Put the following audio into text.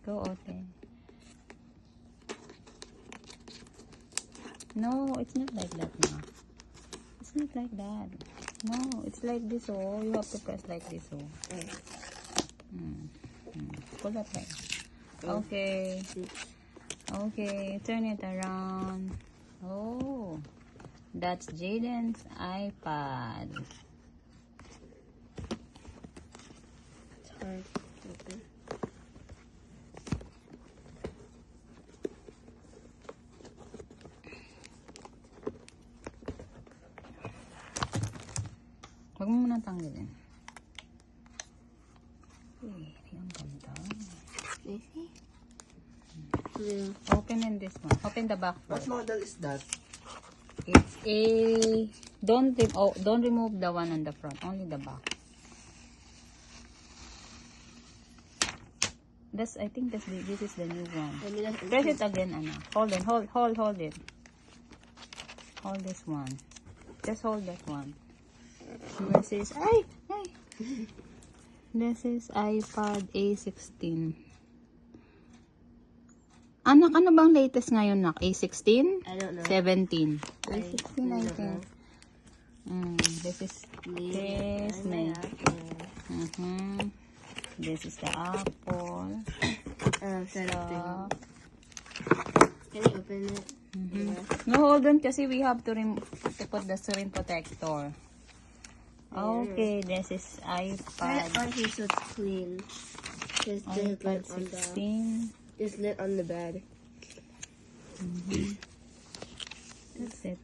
Go, Ote. No, it's not like that now. It's not like that. No, it's like this, oh. You have to press like this, oh. Pull that way. Okay. Okay, turn it around. Oh, that's Jaden's iPad. It's hard to open. Huwag mo muna tanggalin. Ang ganda. Maybe? Yeah. Open in this one. Open the back What first. model is that? It's a... Don't remove the one on the front. Only the back. I think this is the new one. Press it again, Anna. Hold it. Hold it. Hold this one. Just hold that one. This is... Ay! This is iPad A16. Anak, ano bang latest ngayon, nak? A16? I don't know. 17. I A16, I don't think. This is This, May. This is the Apple. Set up thing. So, Can you open it? no, hold on kasi we have to put the screen protector. Okay, this is Put it iPad. on here so it's clean. Just the iPad lid on the, 16. just lid on the bed. That's it.